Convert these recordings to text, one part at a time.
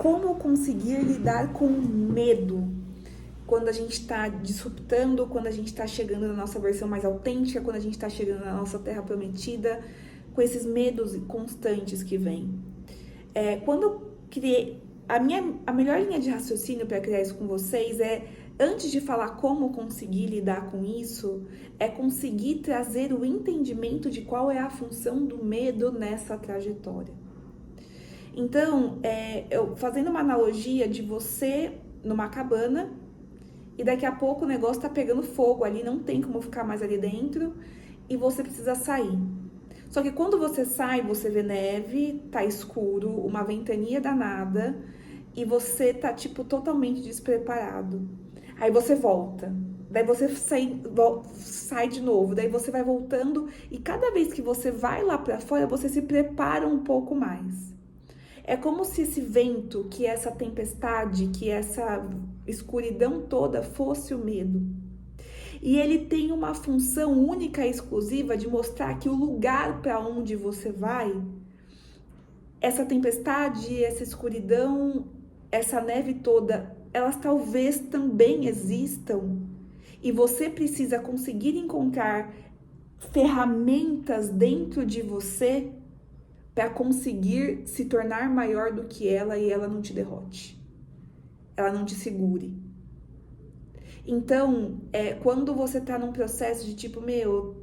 como conseguir lidar com o medo quando a gente está disruptando, quando a gente está chegando na nossa versão mais autêntica, quando a gente está chegando na nossa terra prometida, com esses medos constantes que vêm. Quando eu criei... A melhor linha de raciocínio para criar isso com vocês antes de falar como conseguir lidar com isso, é conseguir trazer o entendimento de qual é a função do medo nessa trajetória. Então, fazendo uma analogia de você numa cabana e daqui a pouco o negócio tá pegando fogo ali, não tem como ficar mais ali dentro e você precisa sair. Só que quando você sai, você vê neve, tá escuro, uma ventania danada e você tá, tipo, totalmente despreparado. Aí você volta, daí você sai de novo, daí você vai voltando e cada vez que você vai lá pra fora, você se prepara um pouco mais. É como se esse vento, que essa tempestade, que essa escuridão toda fosse o medo. E ele tem uma função única e exclusiva de mostrar que o lugar para onde você vai, essa tempestade, essa escuridão, essa neve toda, elas talvez também existam. E você precisa conseguir encontrar ferramentas dentro de você para conseguir se tornar maior do que ela e ela não te derrote, ela não te segure. Então, quando você tá num processo de tipo,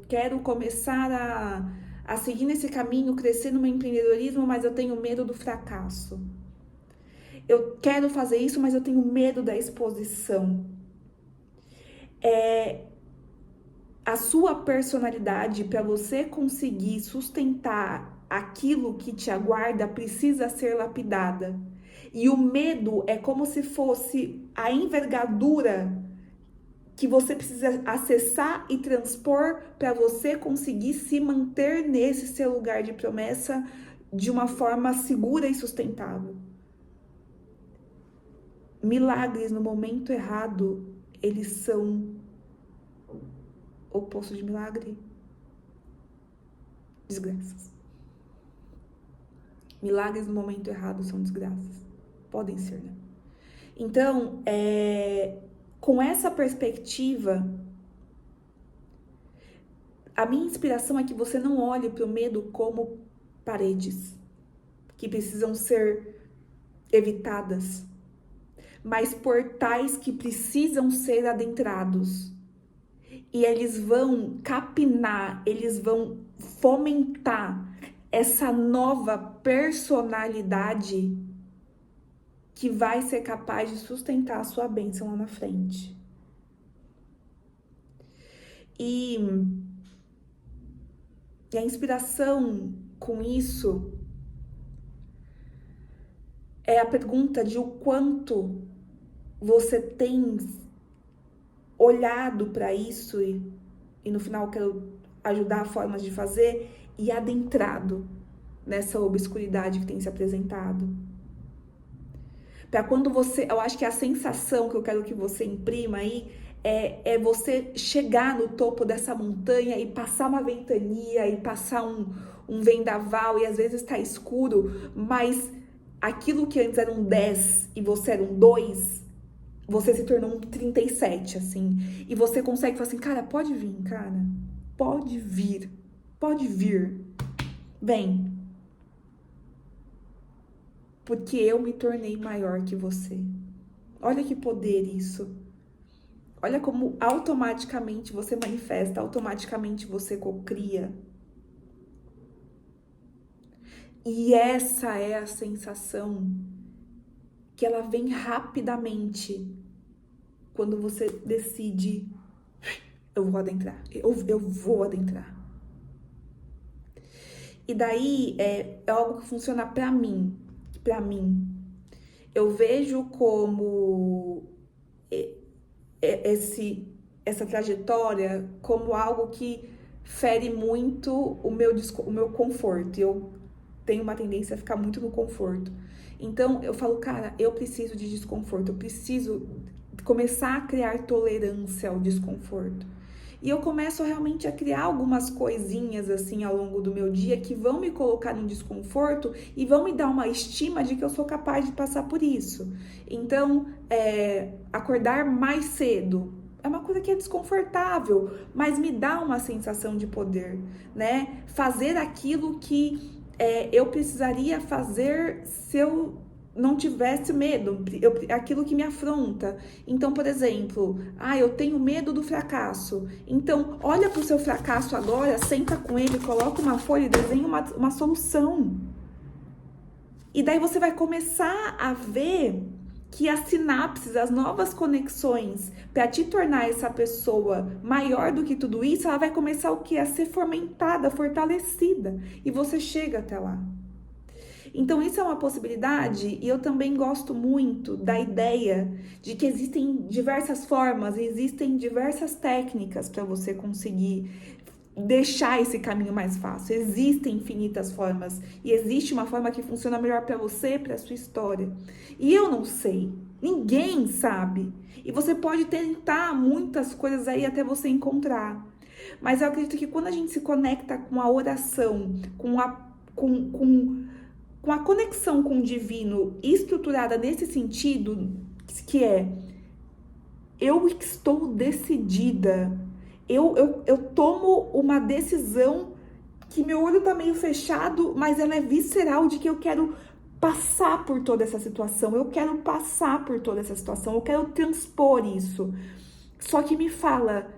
quero começar a seguir nesse caminho, crescer no meu empreendedorismo, mas eu tenho medo do fracasso. Eu quero fazer isso, mas eu tenho medo da exposição. A sua personalidade, para você conseguir sustentar aquilo que te aguarda, precisa ser lapidada. E o medo é como se fosse a envergadura que você precisa acessar e transpor para você conseguir se manter nesse seu lugar de promessa de uma forma segura e sustentável. Milagres no momento errado, eles são oposto de milagre, desgraças. Milagres no momento errado são desgraças. Podem ser, né? Então, com essa perspectiva, a minha inspiração é que você não olhe para o medo como paredes que precisam ser evitadas, mas portais que precisam ser adentrados. E eles vão capinar, eles vão fomentar essa nova personalidade que vai ser capaz de sustentar a sua bênção lá na frente. E a inspiração com isso é a pergunta de o quanto você tem olhado para isso e no final eu quero ajudar formas de fazer e adentrado nessa obscuridade que tem se apresentado. Para quando eu acho que a sensação que eu quero que você imprima aí é você chegar no topo dessa montanha e passar uma ventania e passar um vendaval e às vezes tá escuro, mas aquilo que antes era um 10 e você era um 2, você se tornou um 37, assim. E você consegue falar assim, cara, pode vir, cara. Pode vir. Pode vir. Vem. Porque eu me tornei maior que você. Olha que poder isso. Olha como automaticamente você manifesta, automaticamente você cocria. E essa é a sensação que ela vem rapidamente quando você decide, eu vou adentrar, eu vou adentrar. E daí é algo que funciona pra mim. Eu vejo como essa trajetória como algo que fere muito o meu conforto. Eu tenho uma tendência a ficar muito no conforto. Então eu falo, cara, eu preciso de desconforto, eu preciso começar a criar tolerância ao desconforto. E eu começo realmente a criar algumas coisinhas assim ao longo do meu dia que vão me colocar num desconforto e vão me dar uma estima de que eu sou capaz de passar por isso. Então, acordar mais cedo é uma coisa que é desconfortável, mas me dá uma sensação de poder, né? Fazer aquilo que eu precisaria fazer se eu não tivesse medo, aquilo que me afronta. Então, por exemplo, eu tenho medo do fracasso. Então, olha para o seu fracasso agora, senta com ele, coloca uma folha e desenha uma solução. E daí você vai começar a ver que as sinapses, as novas conexões, para te tornar essa pessoa maior do que tudo isso, ela vai começar o quê? A ser fomentada, fortalecida. E você chega até lá. Então, isso é uma possibilidade, e eu também gosto muito da ideia de que existem diversas formas, existem diversas técnicas para você conseguir deixar esse caminho mais fácil. Existem infinitas formas, e existe uma forma que funciona melhor para você, para a sua história. E eu não sei, ninguém sabe. E você pode tentar muitas coisas aí até você encontrar. Mas eu acredito que quando a gente se conecta com a oração, com a conexão com o divino estruturada nesse sentido, que eu estou decidida, eu tomo uma decisão que meu olho tá meio fechado, mas ela é visceral, de que eu quero passar por toda essa situação, eu quero passar por toda essa situação, eu quero transpor isso. Só que me fala,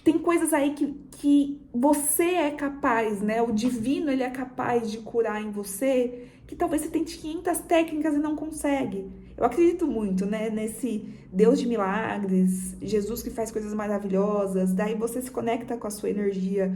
tem coisas aí que você é capaz, né? O divino, ele é capaz de curar em você, que talvez você tente 500 técnicas e não consegue. Eu acredito muito, né? Nesse Deus de milagres, Jesus que faz coisas maravilhosas, daí você se conecta com a sua energia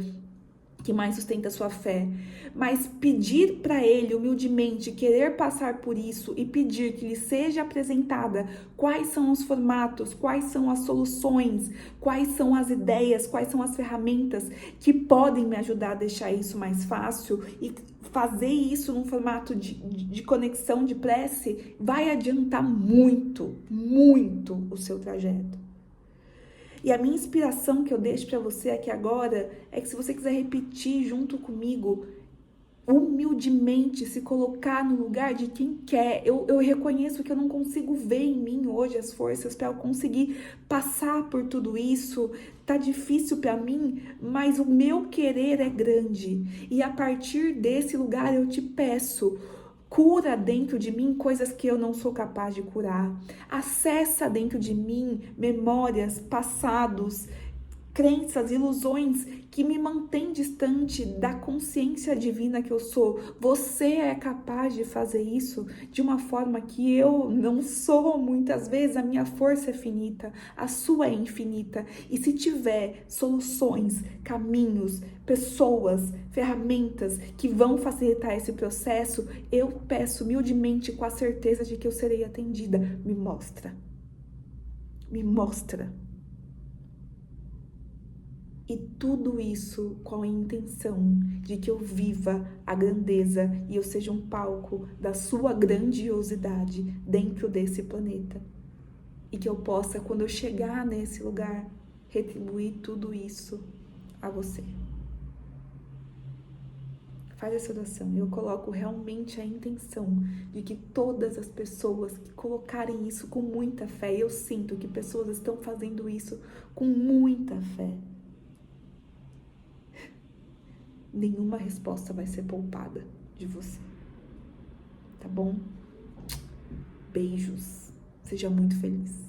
que mais sustenta a sua fé, mas pedir para ele humildemente, querer passar por isso e pedir que lhe seja apresentada quais são os formatos, quais são as soluções, quais são as ideias, quais são as ferramentas que podem me ajudar a deixar isso mais fácil e fazer isso num formato de conexão, de prece, vai adiantar muito, muito o seu trajeto. E a minha inspiração que eu deixo para você aqui agora é que se você quiser repetir junto comigo, humildemente se colocar no lugar de quem quer. Eu reconheço que eu não consigo ver em mim hoje as forças para eu conseguir passar por tudo isso. Tá difícil para mim, mas o meu querer é grande. E a partir desse lugar eu te peço, cura dentro de mim coisas que eu não sou capaz de curar. Acessa dentro de mim memórias, passados, crenças, ilusões que me mantêm distante da consciência divina que eu sou. Você é capaz de fazer isso de uma forma que eu não sou. Muitas vezes a minha força é finita, a sua é infinita. E se tiver soluções, caminhos, pessoas, ferramentas que vão facilitar esse processo, eu peço humildemente, com a certeza de que eu serei atendida. Me mostra. Me mostra. E tudo isso com a intenção de que eu viva a grandeza e eu seja um palco da sua grandiosidade dentro desse planeta. E que eu possa, quando eu chegar nesse lugar, retribuir tudo isso a você. Faz essa oração. Eu coloco realmente a intenção de que todas as pessoas que colocarem isso com muita fé, eu sinto que pessoas estão fazendo isso com muita fé, nenhuma resposta vai ser poupada de você. Tá bom? Beijos. Seja muito feliz.